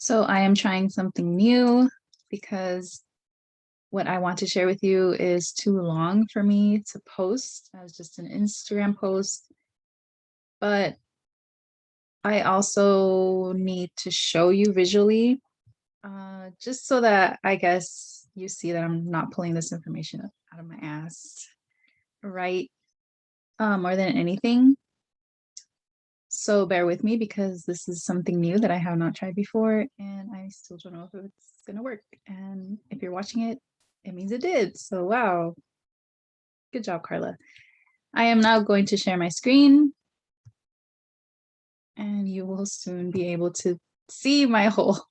So I am trying something new because what I want to share with you is too long for me to post as just an Instagram post. But I also need to show you visually, just so that I guess you see that I'm not pulling this information out of my ass, right? More than anything. So bear with me because this is something new that I have not tried before and I still don't know if it's gonna work. And if you're watching it, it means it did. So wow, good job, Carla. I am now going to share my screen and you will soon be able to see my whole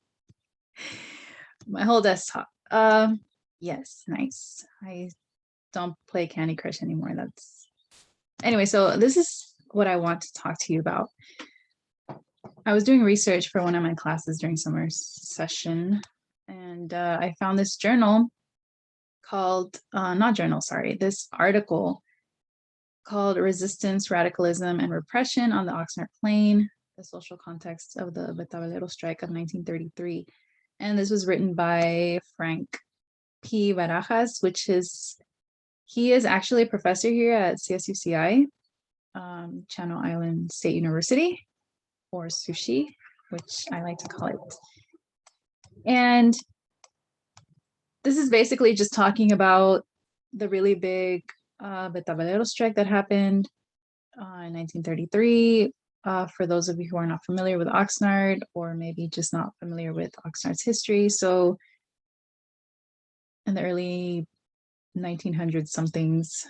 desktop. Yes, nice. I don't play Candy Crush anymore. Anyway, so this is what I want to talk to you about. I was doing research for one of my classes during summer session, and I found this journal called, this article called Resistance, Radicalism, and Repression on the Oxnard Plain, the Social Context of the Betabalero Strike of 1933. And this was written by Frank P. Barajas, he is actually a professor here at CSUCI, Channel Island State University, or CSUCI, which I like to call it. And this is basically just talking about the really big Betabalero strike that happened in 1933. For those of you who are not familiar with Oxnard, or maybe just not familiar with Oxnard's history. So in the early 1900s somethings,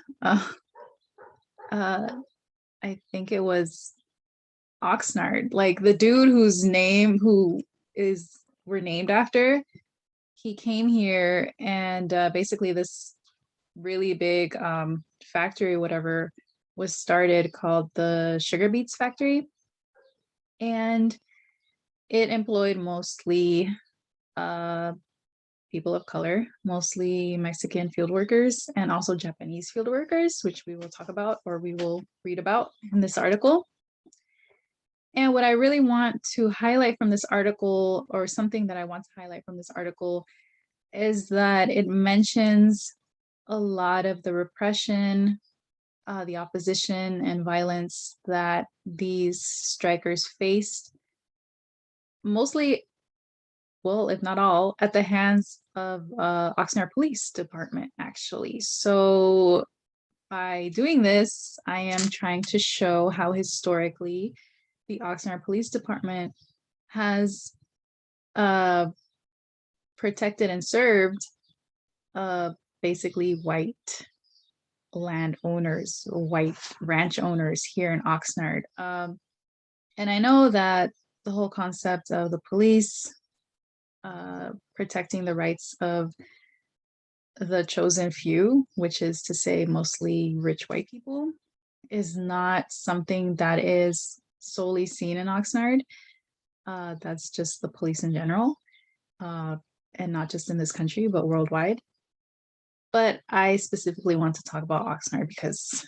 I think it was Oxnard, like the dude we're named after, he came here and basically this really big factory, whatever, was started called the Sugar Beets Factory. And it employed mostly people of color, mostly Mexican field workers and also Japanese field workers, which we will talk about or we will read about in this article. And what I really want to highlight from this article, or something that I want to highlight from this article, is that it mentions a lot of the repression, the opposition and violence that these strikers faced, mostly, well, if not all, at the hands of Oxnard Police Department, actually. So by doing this, I am trying to show how historically the Oxnard Police Department has protected and served basically white landowners, white ranch owners here in Oxnard. And I know that the whole concept of the police protecting the rights of the chosen few, which is to say mostly rich white people, is not something that is solely seen in Oxnard. That's just the police in general, and not just in this country, but worldwide. But I specifically want to talk about Oxnard because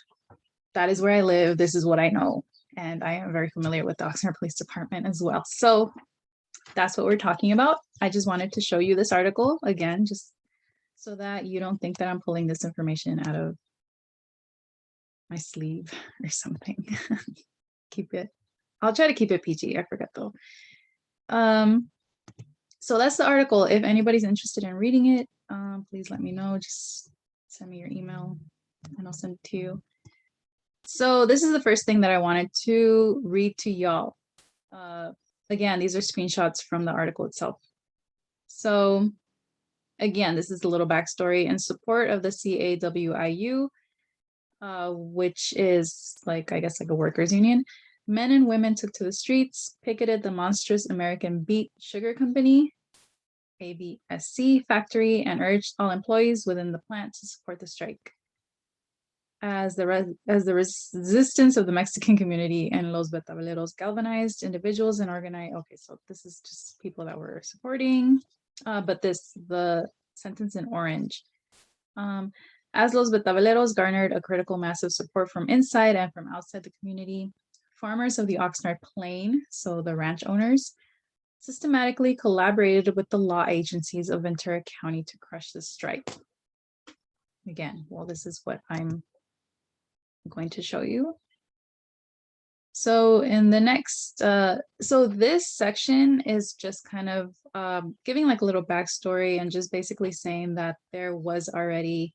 that is where I live. This is what I know. And I am very familiar with the Oxnard Police Department as well. So that's what we're talking about. I just wanted to show you this article again, just so that you don't think that I'm pulling this information out of my sleeve or something. I'll try to keep it PG. I forgot though. So that's the article. If anybody's interested in reading it, please let me know. Just send me your email and I'll send it to you. So this is the first thing that I wanted to read to y'all. Again, these are screenshots from the article itself. So again, this is a little backstory. In support of the CAWIU, which is like, I guess, like a workers' union, men and women took to the streets, picketed the monstrous American Beet Sugar Company, ABSC factory, and urged all employees within the plant to support the strike. As the resistance of the Mexican community and Los Betabaleros galvanized individuals and organized. Okay, so this is just people that were supporting, but the sentence in orange. As Los Betabaleros garnered a critical mass of support from inside and from outside the community, farmers of the Oxnard Plain, so the ranch owners, systematically collaborated with the law agencies of Ventura County to crush the strike. Again, well, this is what I'm going to show you. So in the next, so this section is just kind of giving like a little backstory and just basically saying that there was already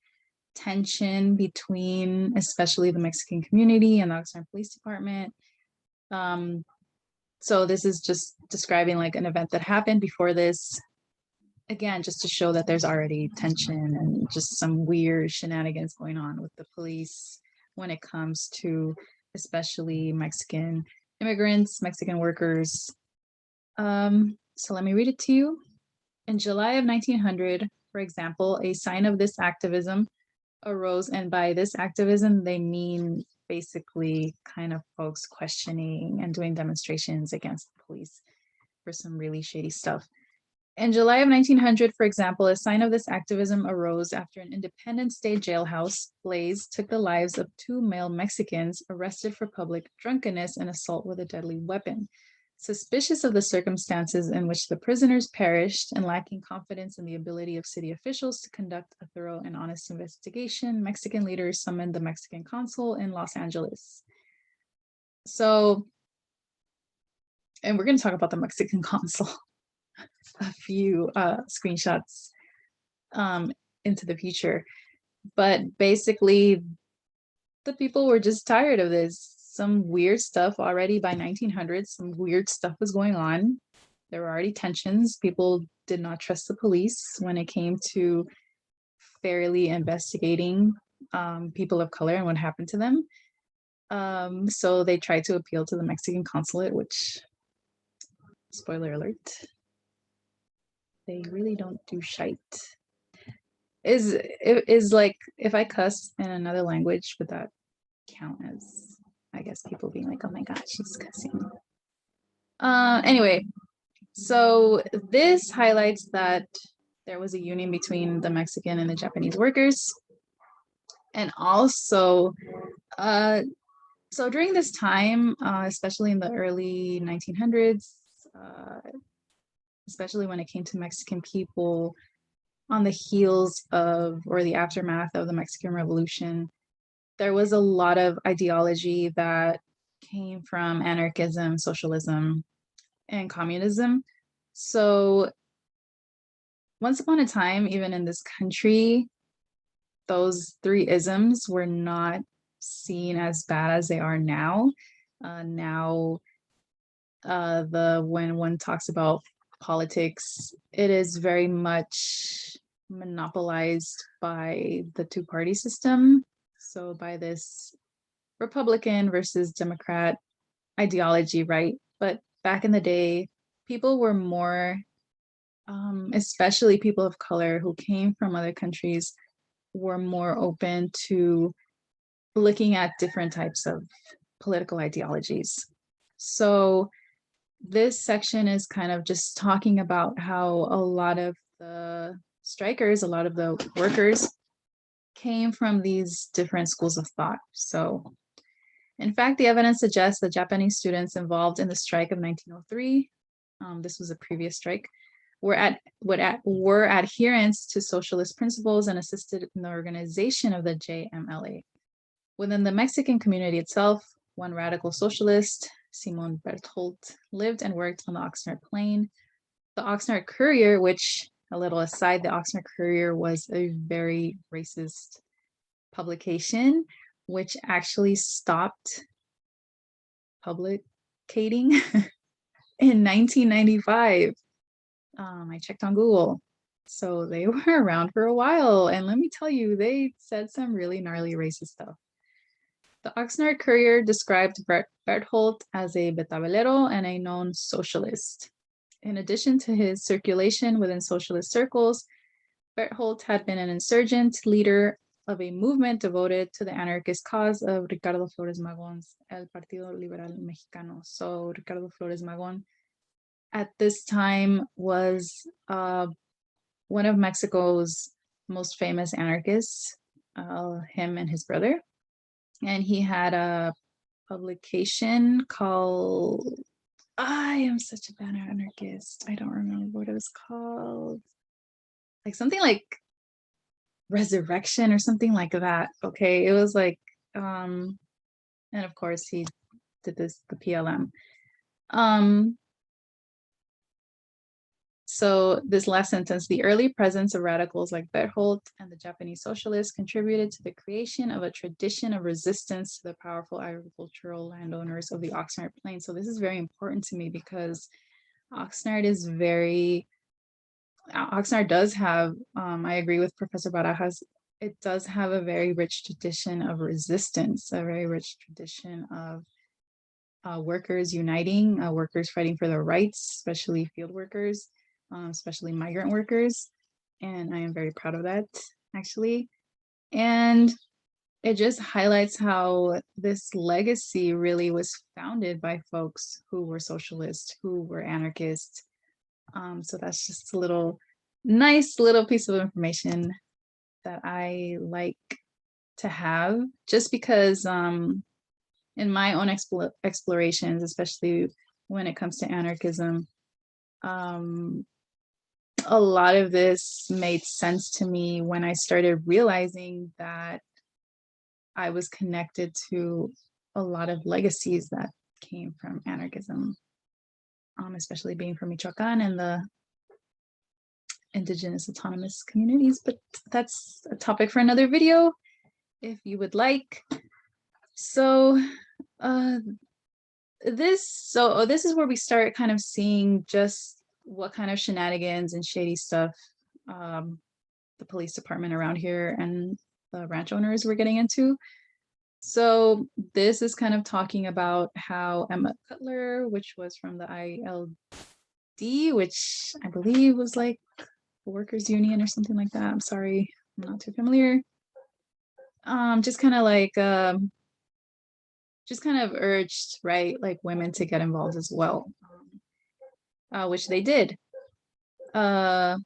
tension between especially the Mexican community and the Oxnard Police Department. So this is just describing like an event that happened before this. Again, just to show that there's already tension and just some weird shenanigans going on with the police when it comes to especially Mexican immigrants, Mexican workers. So let me read it to you. In July of 1900, for example, a sign of this activism arose, and by this activism, they mean basically kind of folks questioning and doing demonstrations against the police for some really shady stuff. In July of 1900, for example, a sign of this activism arose after an Independence Day jailhouse blaze took the lives of 2 male Mexicans arrested for public drunkenness and assault with a deadly weapon. Suspicious of the circumstances in which the prisoners perished and lacking confidence in the ability of city officials to conduct a thorough and honest investigation, Mexican leaders summoned the Mexican consul in Los Angeles. So, and we're going to talk about the Mexican consul a few screenshots into the future, but basically the people were just tired of this. Some weird stuff already by 1900, some weird stuff was going on. There were already tensions. People did not trust the police when it came to fairly investigating people of color and what happened to them. So they tried to appeal to the Mexican consulate, which, spoiler alert, they really don't do shite. Is like, if I cuss in another language, would that count as, I guess, people being like, oh my god, she's cussing? Anyway, so this highlights that there was a union between the Mexican and the Japanese workers. And also, so during this time, especially in the early 1900s, especially when it came to Mexican people, on the heels of, or the aftermath of the Mexican Revolution, there was a lot of ideology that came from anarchism, socialism, and communism. So once upon a time, even in this country, those 3 isms were not seen as bad as they are now. Now, when one talks about politics, it is very much monopolized by the 2-party system. So by this Republican versus Democrat ideology, right? But back in the day, people were more, especially people of color who came from other countries, were more open to looking at different types of political ideologies. So this section is kind of just talking about how a lot of the strikers, a lot of the workers came from these different schools of thought. So in fact, the evidence suggests that Japanese students involved in the strike of 1903, this was a previous strike, were adherents to socialist principles and assisted in the organization of the JMLA. Within the Mexican community itself, one radical socialist, Simon Berthold, lived and worked on the Oxnard Plain. The Oxnard Courier, which, a little aside, the Oxnard Courier was a very racist publication, which actually stopped publicating in 1995. I checked on Google. So they were around for a while. And let me tell you, they said some really gnarly racist stuff. The Oxnard Courier described Berthold as a betabelero and a known socialist. In addition to his circulation within socialist circles, Berthold had been an insurgent leader of a movement devoted to the anarchist cause of Ricardo Flores Magon's El Partido Liberal Mexicano. So Ricardo Flores Magon at this time was one of Mexico's most famous anarchists, him and his brother. And he had a publication called I am such a bad anarchist. I don't remember what it was called. Like something like Resurrection or something like that. Okay. It was like, and of course he did this, the PLM. So this last sentence, the early presence of radicals like Berthold and the Japanese socialists contributed to the creation of a tradition of resistance to the powerful agricultural landowners of the Oxnard Plain. So this is very important to me because Oxnard does have, I agree with Professor Barajas, it does have a very rich tradition of resistance, a very rich tradition of workers uniting, workers fighting for their rights, especially field workers, especially migrant workers. And I am very proud of that, actually. And it just highlights how this legacy really was founded by folks who were socialists, who were anarchists. So that's just a nice little piece of information that I like to have, just because in my own explorations, especially when it comes to anarchism, a lot of this made sense to me when I started realizing that I was connected to a lot of legacies that came from anarchism, especially being from Michoacan and the indigenous autonomous communities. But that's a topic for another video if you would like. So this is where we start kind of seeing just what kind of shenanigans and shady stuff the police department around here and the ranch owners were getting into. So this is kind of talking about how Emma Cutler, which was from the ILD, which I believe was like the workers union or something like that. I'm sorry, I'm not too familiar. Just kind of urged, right, like women to get involved as well, which they did. Emma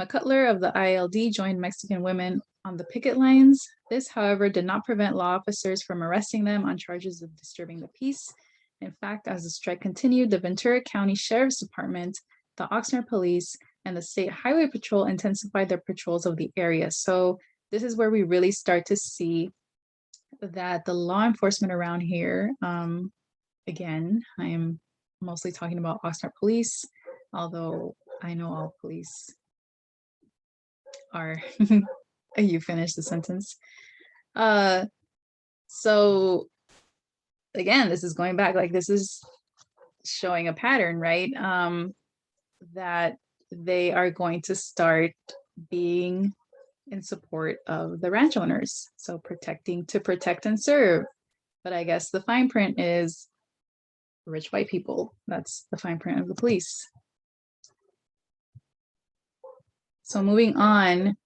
Cutler of the ILD joined Mexican women on the picket lines. This, however, did not prevent law officers from arresting them on charges of disturbing the peace. In fact, as the strike continued, the Ventura County Sheriff's Department, the Oxnard Police, and the State Highway Patrol intensified their patrols of the area. So this is where we really start to see that the law enforcement around here, again, I am mostly talking about Oxnard Police, although I know all police are, you finished the sentence. So again, this is going back, like this is showing a pattern, right? That they are going to start being in support of the ranch owners. So to protect and serve. But I guess the fine print is rich white people. That's the fine print of the police. So moving on,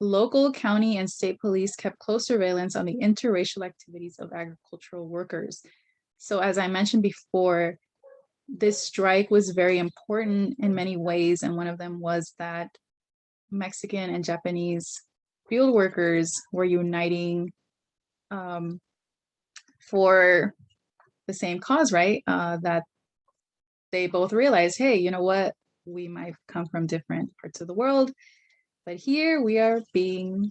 local, county, and state police kept close surveillance on the interracial activities of agricultural workers. So as I mentioned before, this strike was very important in many ways. And one of them was that Mexican and Japanese field workers were uniting for the same cause, right? That they both realized, hey, you know what? We might come from different parts of the world, but here we are being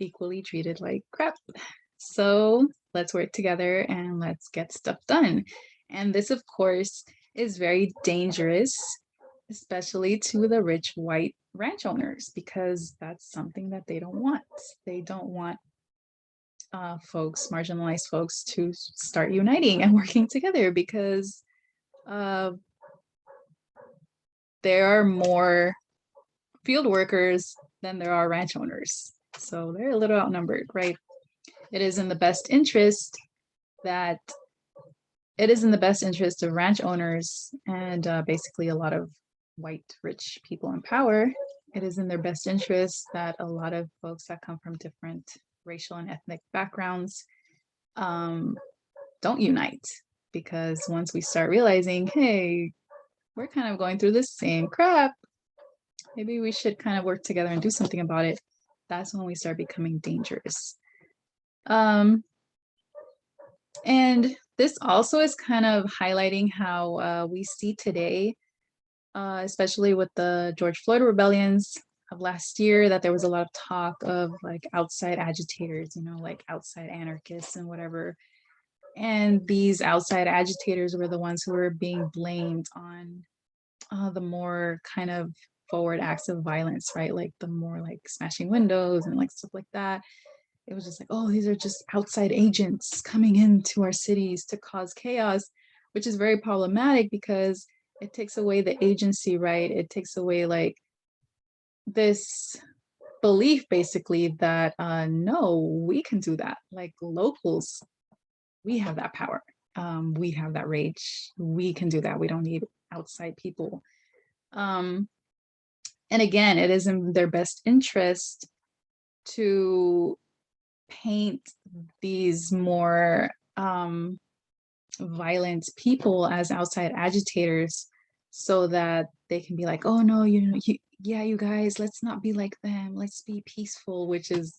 equally treated like crap. So let's work together and let's get stuff done. And this, of course, is very dangerous, especially to the rich white ranch owners, because that's something that they don't want. They don't want marginalized folks, to start uniting and working together, because there are more field workers than there are ranch owners. So they're a little outnumbered, right? It is in the best interest of ranch owners and basically a lot of white rich people in power. It is in their best interest that a lot of folks that come from different racial and ethnic backgrounds don't unite, because once we start realizing, hey, we're kind of going through the same crap, maybe we should kind of work together and do something about it, that's when we start becoming dangerous. And this also is kind of highlighting how we see today, especially with the George Floyd rebellions of last year, that there was a lot of talk of like outside agitators, like outside anarchists and whatever. And these outside agitators were the ones who were being blamed on the more kind of forward acts of violence, right? Like the more like smashing windows and like stuff like that. It was just like, oh, these are just outside agents coming into our cities to cause chaos, which is very problematic because it takes away the agency, right? It takes away like this belief basically that no, we can do that. Like locals, we have that power. We have that rage. We can do that. We don't need outside people. And again, it is in their best interest to paint these more violent people as outside agitators so that they can be like, oh no, yeah, you guys, let's not be like them. Let's be peaceful, which is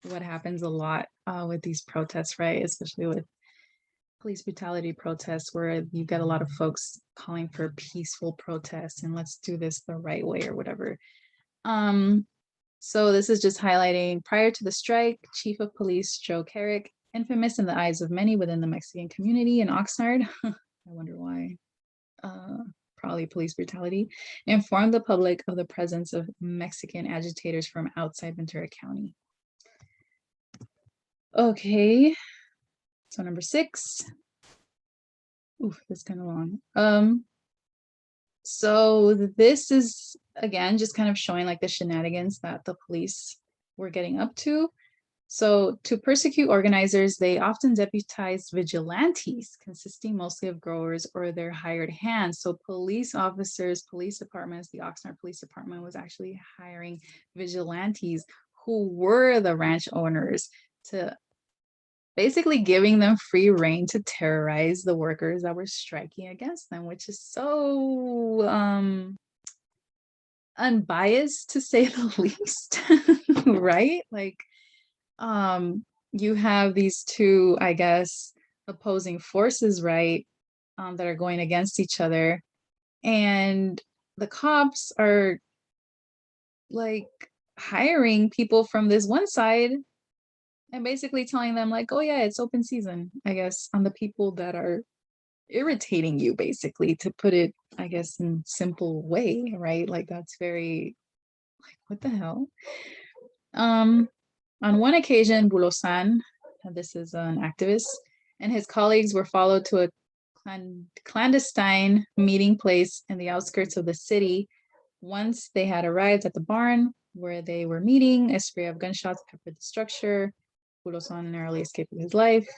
what happens a lot with these protests, right? Especially with police brutality protests where you get a lot of folks calling for peaceful protests and let's do this the right way or whatever. So this is just highlighting prior to the strike, Chief of Police Joe Carrick, infamous in the eyes of many within the Mexican community in Oxnard, I wonder why, probably police brutality, informed the public of the presence of Mexican agitators from outside Ventura County. Okay, so number 6. Ooh, that's kind of long. So this is, again, just kind of showing like the shenanigans that the police were getting up to. So to persecute organizers, they often deputized vigilantes, consisting mostly of growers or their hired hands. So police officers, police departments, the Oxnard Police Department was actually hiring vigilantes who were the ranch owners to basically giving them free rein to terrorize the workers that were striking against them, which is so unbiased to say the least, right? Like, you have these two, I guess, opposing forces, right, that are going against each other, and the cops are like hiring people from this one side and basically telling them like, oh yeah, it's open season, I guess, on the people that are irritating you, basically, to put it, I guess, in simple way, right? Like that's very, like, what the hell? On one occasion, Bulosan, this is an activist, and his colleagues were followed to a clandestine meeting place in the outskirts of the city. Once they had arrived at the barn where they were meeting, a spray of gunshots peppered the structure. Bulosan narrowly escaped with his life.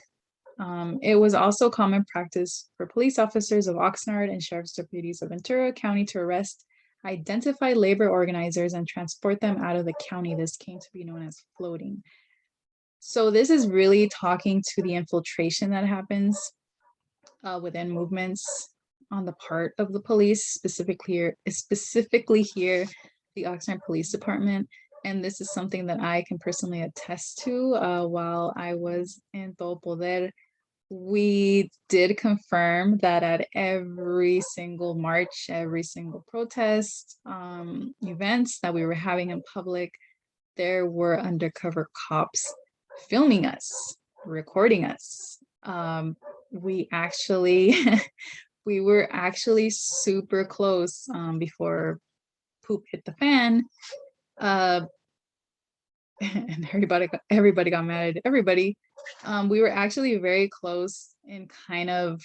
It was also common practice for police officers of Oxnard and sheriff's deputies of Ventura County to arrest, identify labor organizers, and transport them out of the county. This came to be known as floating. So this is really talking to the infiltration that happens within movements on the part of the police, specifically here, the Oxnard Police Department. And this is something that I can personally attest to. While I was in Todo Poder, we did confirm that at every single march, every single protest, events that we were having in public, there were undercover cops filming us, recording us. We actually, we were actually super close before poop hit the fan. And everybody got mad at everybody. We were actually very close in kind of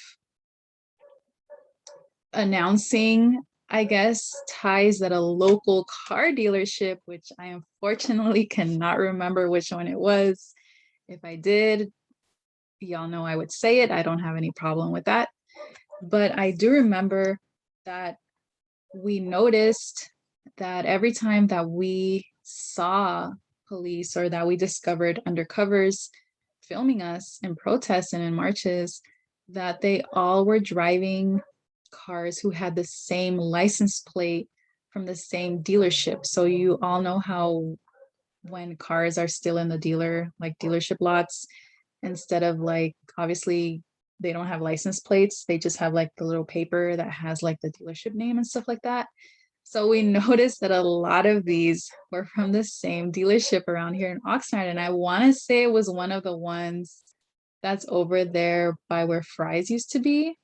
announcing, I guess, ties that a local car dealership, which I unfortunately cannot remember which one it was. If I did, y'all know I would say it. I don't have any problem with that. But I do remember that we noticed that every time that we saw police or that we discovered undercovers filming us in protests and in marches, that they all were driving cars who had the same license plate from the same dealership. So you all know how when cars are still in the dealership lots, instead of like obviously they don't have license plates. They just have like the little paper that has like the dealership name and stuff like that. So we noticed that a lot of these were from the same dealership around here in Oxnard. And I want to say it was one of the ones that's over there by where Fry's used to be,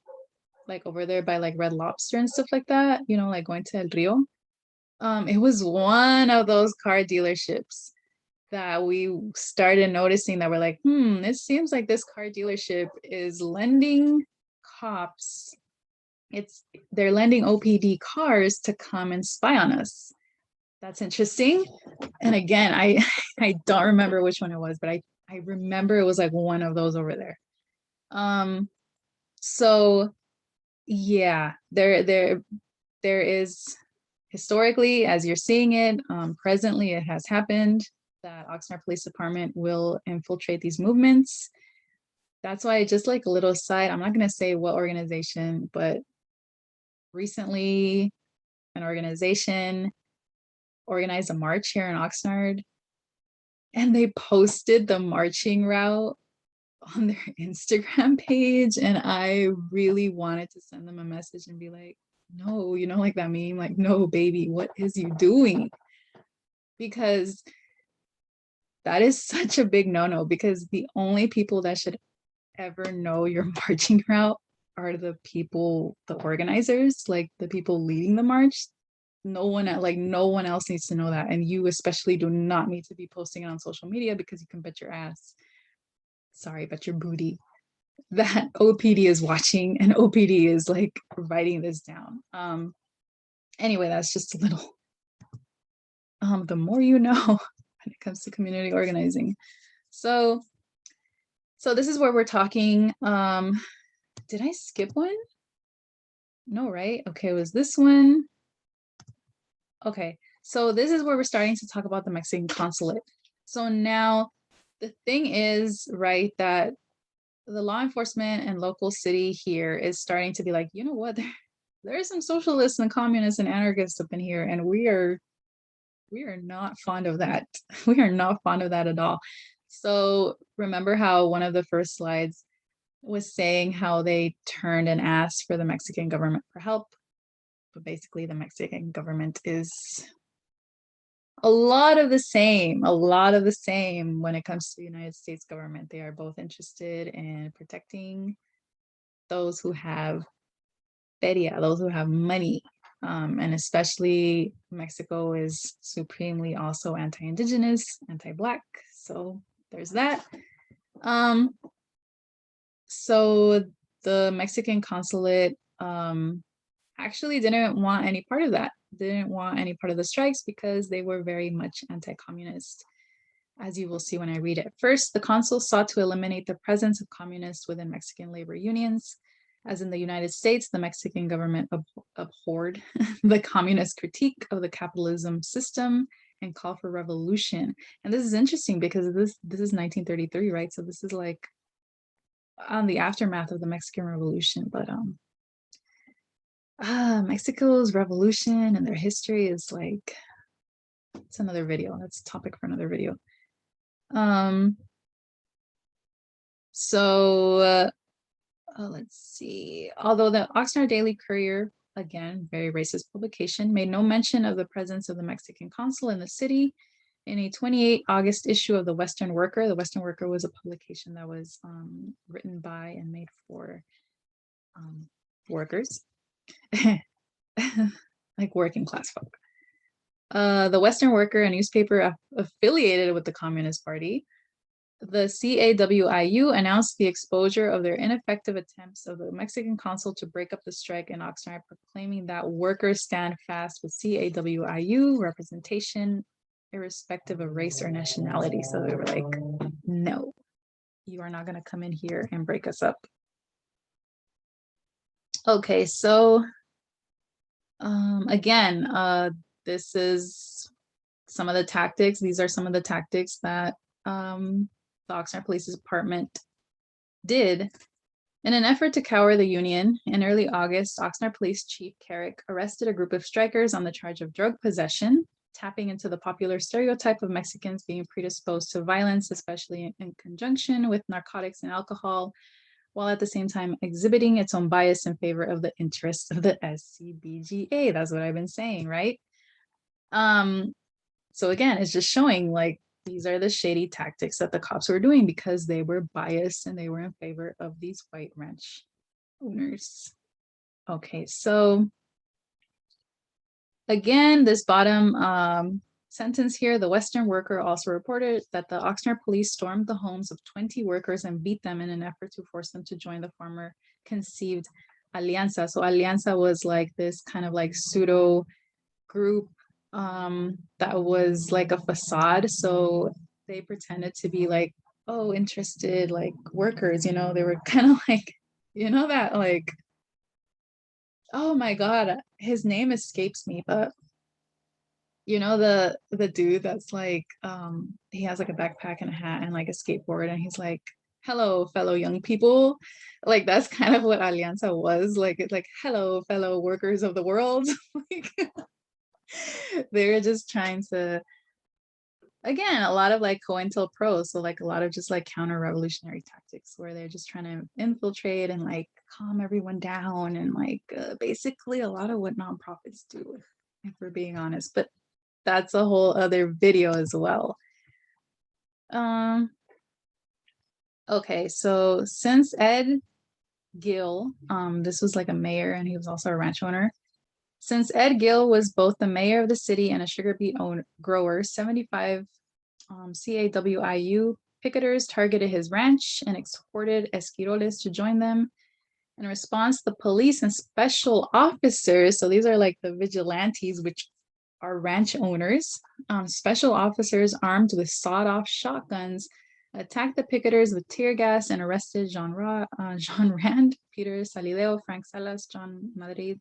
like over there by like Red Lobster and stuff like that, you know, like going to El Rio. It was one of those car dealerships that we started noticing that we're like, it seems like this car dealership is lending cops, they're lending OPD cars to come and spy on us. That's interesting. And again, I don't remember which one it was, but I remember it was like one of those over there. So yeah, there is historically, as you're seeing it, presently it has happened that Oxnard Police Department will infiltrate these movements. That's why, just like a little side, I'm not going to say what organization, but recently an organization organized a march here in Oxnard, and they posted the marching route on their Instagram page. And I really wanted to send them a message and be like, no, you know, like that meme, like, no, baby, what is you doing? Because that is such a big no-no, because the only people that should ever know your marching route are the people, the organizers, like the people leading the march. No one else needs to know that. And you especially do not need to be posting it on social media, because you can bet your ass, sorry, bet your booty, that OPD is watching and OPD is like writing this down. Anyway, that's just a little, the more you know when it comes to community organizing. So this is where we're talking. Did I skip one? No, right? Okay, it was this one. Okay, so this is where we're starting to talk about the Mexican consulate. So now the thing is, right, that the law enforcement and local city here is starting to be like, you know what, there are some socialists and communists and anarchists up in here, and we are not fond of that. We are not fond of that at all. So remember how one of the first slides was saying how they turned and asked for the Mexican government for help. But basically the Mexican government is a lot of the same when it comes to the United States government. They are both interested in protecting those who have feria, those who have money. And especially Mexico is supremely also anti-indigenous, anti-Black. So there's that. So the Mexican consulate actually didn't want any part of that, didn't want any part of the strikes, because they were very much anti-communist, as you will see when I read it. First, the consul sought to eliminate the presence of communists within Mexican labor unions. As in the United States, the Mexican government abhorred the communist critique of the capitalism system and called for revolution. And this is interesting because this is 1933, right? So this is like on the aftermath of the Mexican Revolution. But Mexico's revolution and their history is like, it's another video. That's a topic for another video. Let's see. Although the Oxnard Daily Courier, again, very racist publication, made no mention of the presence of the Mexican consul in the city, in a 28 August issue of the Western Worker. The Western Worker was a publication that was written by and made for workers, like working class folk. The Western Worker, a newspaper affiliated with the Communist Party, the CAWIU announced the exposure of their ineffective attempts of the Mexican consul to break up the strike in Oxnard, proclaiming that workers stand fast with CAWIU representation, irrespective of race or nationality. So they were like, no, you are not going to come in here and break us up. Okay, so again, this is some of the tactics. These are some of the tactics that the Oxnard Police Department did. In an effort to cower the union, in early August, Oxnard Police Chief Carrick arrested a group of strikers on the charge of drug possession, tapping into the popular stereotype of Mexicans being predisposed to violence, especially in conjunction with narcotics and alcohol. while at the same time exhibiting its own bias in favor of the interests of the SCBGA. That's what I've been saying, right? So again, it's just showing like these are the shady tactics that the cops were doing because they were biased and they were in favor of these white ranch owners. Okay, so again, this bottom sentence here, the Western worker also reported that the Oxnard police stormed the homes of 20 workers and beat them in an effort to force them to join the former conceived Alianza. So Alianza was like this kind of like pseudo group that was like a facade. So they pretended to be like, oh, interested like workers, you know, they were kind of like, you know, that like, oh my God, his name escapes me, but you know, the dude that's like, he has like a backpack and a hat and like a skateboard, and he's like, hello, fellow young people. Like that's kind of what Alianza was. Like it's like, hello, fellow workers of the world. Like they're just trying to, again, a lot of like COINTELPRO, so like a lot of just like counter-revolutionary tactics where they're just trying to infiltrate and like calm everyone down, and like basically a lot of what nonprofits do, if we're being honest. But that's a whole other video as well. Okay, so since Ed Gill, this was like a mayor and he was also a ranch owner. Since Ed Gill was both the mayor of the city and a sugar beet grower, 75 CAWIU picketers targeted his ranch and exhorted Esquiroles to join them. In response, the police and special officers, so these are like the vigilantes, which are ranch owners, special officers armed with sawed-off shotguns attacked the picketers with tear gas and arrested Jean Rand, Peter Salideo, Frank Salas, John Madrid,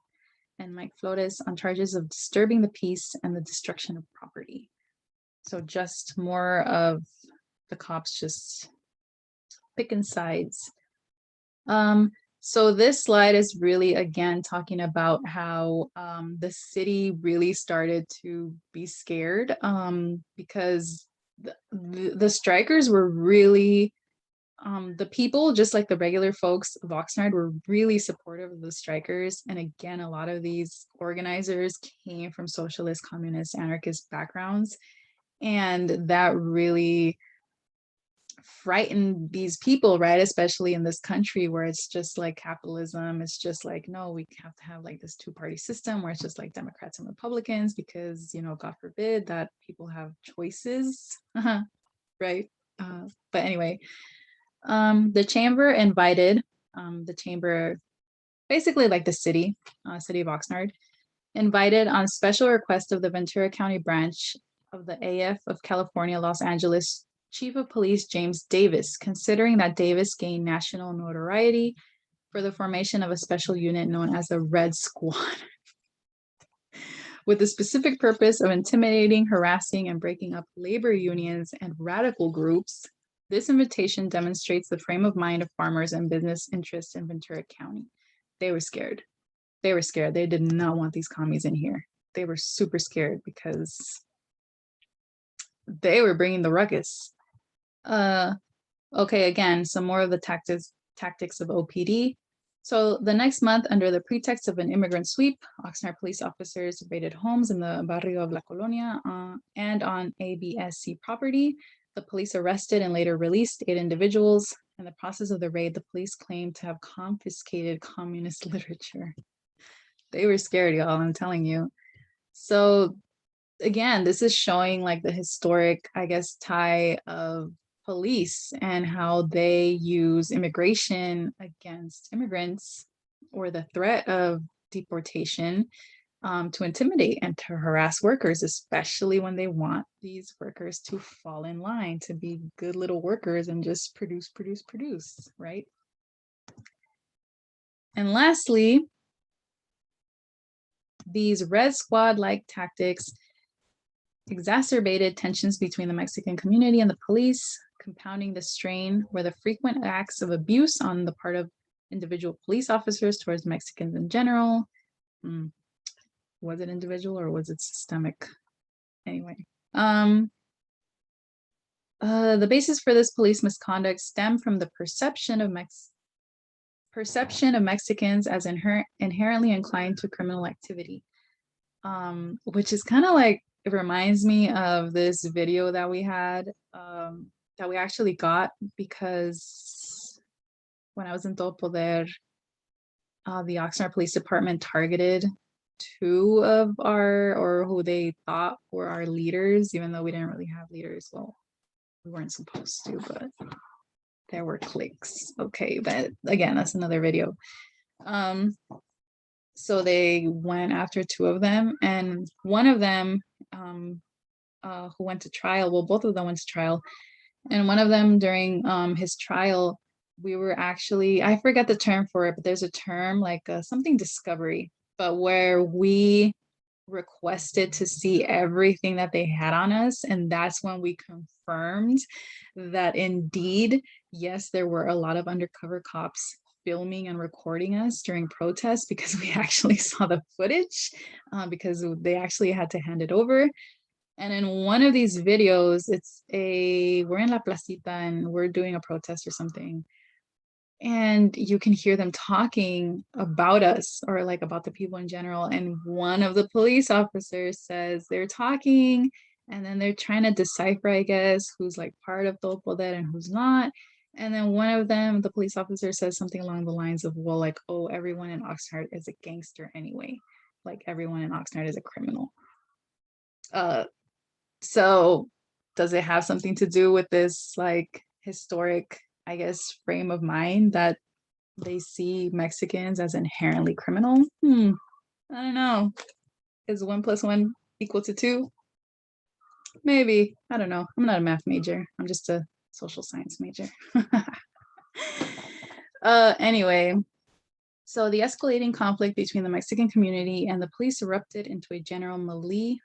and Mike Flores on charges of disturbing the peace and the destruction of property. So just more of the cops just picking sides. So this slide is really, again, talking about how the city really started to be scared because the strikers were really, the people, just like the regular folks of Oxnard, were really supportive of the strikers. And again, a lot of these organizers came from socialist, communist, anarchist backgrounds. And that really frighten these people, right? Especially in this country where it's just like capitalism. It's just like, no, we have to have like this two-party system where it's just like Democrats and Republicans because, you know, God forbid that people have choices, right? But anyway, the chamber invited, the chamber, basically like the city, city of Oxnard, invited on special request of the Ventura County branch of the AF of California, Los Angeles, Chief of Police James Davis, considering that Davis gained national notoriety for the formation of a special unit known as the Red Squad, with the specific purpose of intimidating, harassing, and breaking up labor unions and radical groups. This invitation demonstrates the frame of mind of farmers and business interests in Ventura County. They were scared. They were scared. They did not want these commies in here. They were super scared because they were bringing the ruckus. Okay, again, some more of the tactics of OPD. So the next month, under the pretext of an immigrant sweep, Oxnard police officers raided homes in the barrio of La Colonia and on ABSC property. The police arrested and later released 8 individuals. In the process of the raid, the police claimed to have confiscated communist literature. They were scared, y'all, I'm telling you. So again, this is showing like the historic, I guess, tie of police and how they use immigration against immigrants or the threat of deportation to intimidate and to harass workers, especially when they want these workers to fall in line, to be good little workers and just produce, right? And lastly, these Red Squad-like tactics exacerbated tensions between the Mexican community and the police, compounding the strain where the frequent acts of abuse on the part of individual police officers towards Mexicans in general. Was it individual or was it systemic? Anyway, the basis for this police misconduct stemmed from the perception of perception of Mexicans as inherently inclined to criminal activity, which is kind of like, it reminds me of this video that we had, that we actually got because when I was in Todo Poder, the Oxnard Police Department targeted two of our, or who they thought were our leaders, even though we didn't really have leaders. Well, we weren't supposed to, but there were cliques. Okay, but again, that's another video. So they went after two of them, and one of them who went to trial, well, both of them went to trial, and one of them during his trial, we were actually, I forget the term for it, but there's a term like something discovery, but where we requested to see everything that they had on us, and that's when we confirmed that indeed, yes, there were a lot of undercover cops filming and recording us during protests, because we actually saw the footage, because they actually had to hand it over. And in one of these videos, we're in La Placita and we're doing a protest or something, and you can hear them talking about us, or like about the people in general. And one of the police officers says they're talking, and then they're trying to decipher, I guess, who's like part of Todo Poder and who's not. And then one of them, the police officer, says something along the lines of, well, like, oh, everyone in Oxnard is a gangster anyway. Like everyone in Oxnard is a criminal. So does it have something to do with this like historic, I guess, frame of mind that they see Mexicans as inherently criminal? I don't know. Is 1 + 1 equal to 2? Maybe. I don't know. I'm not a math major. I'm just a social science major. Anyway, so the escalating conflict between the Mexican community and the police erupted into a general melee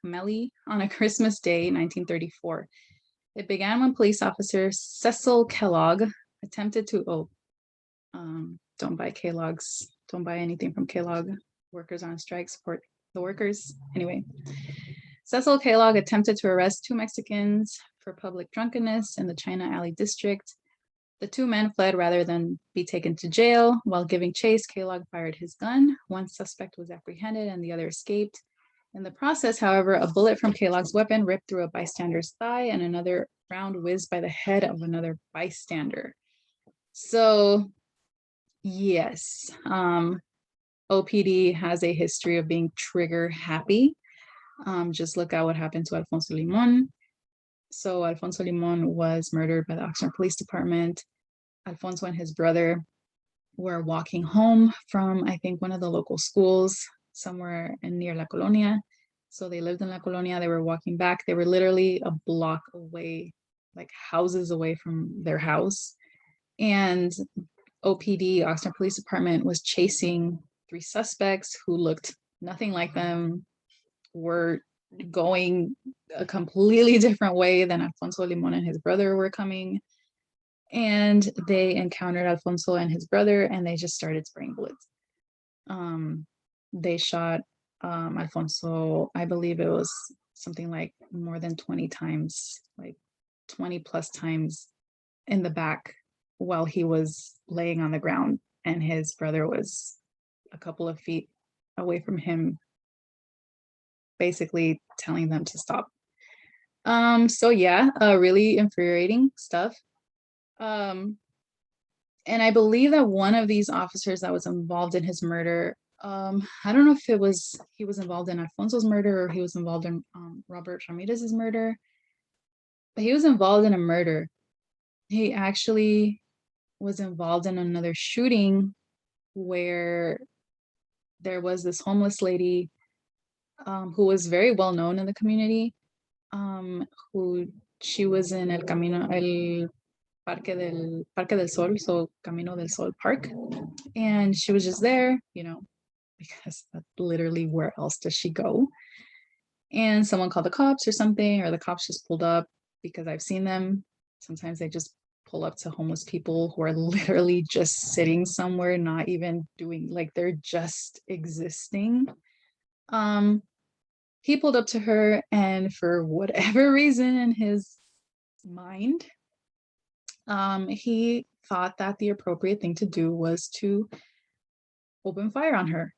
on a Christmas Day, 1934. It began when police officer Cecil Kellogg attempted to, don't buy Kellogg's, don't buy anything from Kellogg. Workers on strike, support the workers. Anyway, Cecil Kellogg attempted to arrest two Mexicans for public drunkenness in the China Alley district. The two men fled rather than be taken to jail. While giving chase, Kellogg fired his gun. One suspect was apprehended and the other escaped. In the process, however, a bullet from Kellogg's weapon ripped through a bystander's thigh, and another round whizzed by the head of another bystander. So, yes, OPD has a history of being trigger happy. Just look at what happened to Alfonso Limon. So Alfonso Limon was murdered by the Oxnard Police Department. Alfonso and his brother were walking home from, I think, one of the local schools somewhere near La Colonia. So they lived in La Colonia. They were walking back. They were literally a block away, like houses away from their house. And OPD, Oxnard Police Department, was chasing three suspects who looked nothing like them, were going a completely different way than Alfonso Limon and his brother were coming. And they encountered Alfonso and his brother, and they just started spraying bullets. They shot Alfonso, I believe it was something like more than 20 times, like 20 plus times in the back while he was laying on the ground, and his brother was a couple of feet away from him, basically telling them to stop. So yeah, really infuriating stuff. And I believe that one of these officers that was involved in his murder, I don't know if he was involved in Alfonso's murder or he was involved in Robert Ramirez's murder, but he was involved in a murder. He actually was involved in another shooting where there was this homeless lady who was very well known in the community, she was in El Camino, el Parque del Sol, so Camino del Sol Park. And she was just there, because that's literally where else does she go? And someone called the cops or something, or the cops just pulled up, because I've seen them. Sometimes they just pull up to homeless people who are literally just sitting somewhere, not even doing, like they're just existing. He pulled up to her, and for whatever reason in his mind, he thought that the appropriate thing to do was to open fire on her.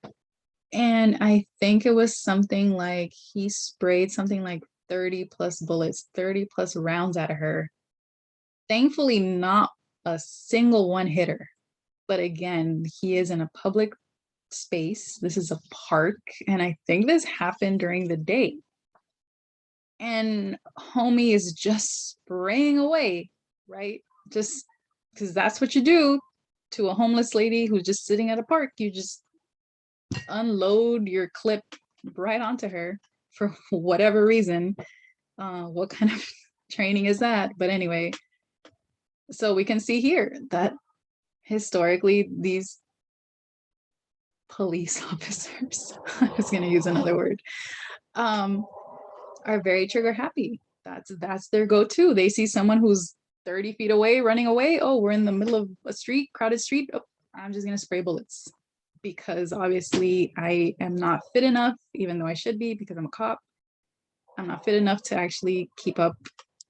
And I think it was something like he sprayed something like 30 plus bullets, 30 plus rounds at her. Thankfully, not a single one hit her. But again, he is in a public space. This is a park. And I think this happened during the day. And homie is just spraying away, right? Just because that's what you do to a homeless lady who's just sitting at a park. You just unload your clip right onto her for whatever reason. What kind of training is that? But anyway, so we can see here that historically these police officers, I was going to use another word, are very trigger happy. That's their go-to. They see someone who's 30 feet away, running away. Oh, we're in the middle of a street, crowded street. Oh, I'm just going to spray bullets because obviously I am not fit enough, even though I should be because I'm a cop. I'm not fit enough to actually keep up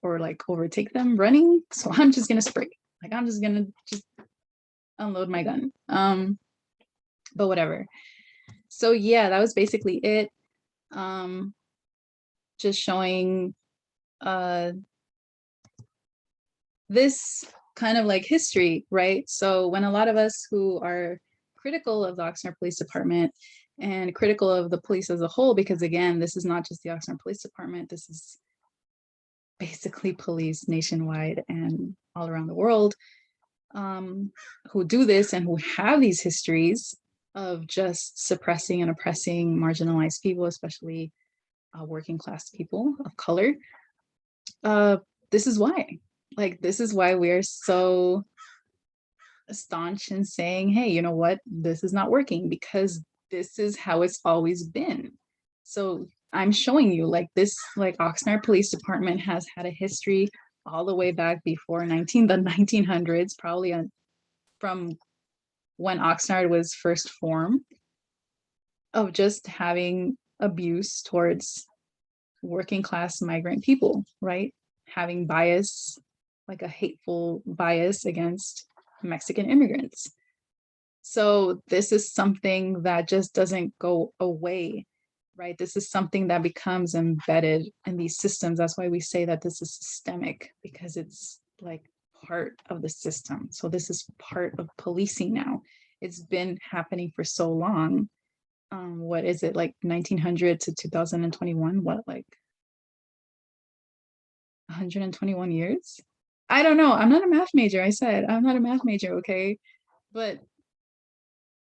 or like overtake them running. So I'm just going to spray. Like I'm just going to just unload my gun. But whatever. So yeah, that was basically it. Just showing this kind of like history, right? So when a lot of us who are critical of the Oxnard Police Department and critical of the police as a whole, because again, this is not just the Oxnard Police Department, this is basically police nationwide and all around the world, who do this and who have these histories of just suppressing and oppressing marginalized people, especially working class people of color. This is why. Like, this is why we are so staunch in saying, hey, you know what? This is not working because this is how it's always been. So I'm showing you like this, like Oxnard Police Department has had a history all the way back before the 1900s, probably from when Oxnard was first formed, of just having abuse towards working class migrant people, right? Having bias, like a hateful bias against Mexican immigrants. So this is something that just doesn't go away, right? This is something that becomes embedded in these systems. That's why we say that this is systemic, because it's like part of the system. So this is part of policing now. It's been happening for so long. What is it, like 1900 to 2021? What, like 121 years? I don't know. I'm not a math major. I said I'm not a math major, okay? But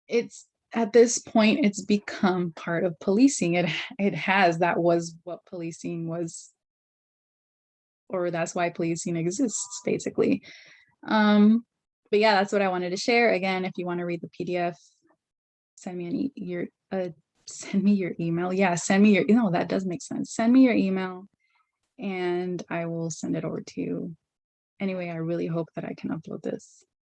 it's at this point, it's become part of policing. It has. That was what policing was, or that's why policing exists, basically. But yeah, that's what I wanted to share. Again, if you want to read the PDF, send me send me your email. Yeah, send me your, that does make sense. Send me your email and I will send it over to you. Anyway, I really hope that I can upload this.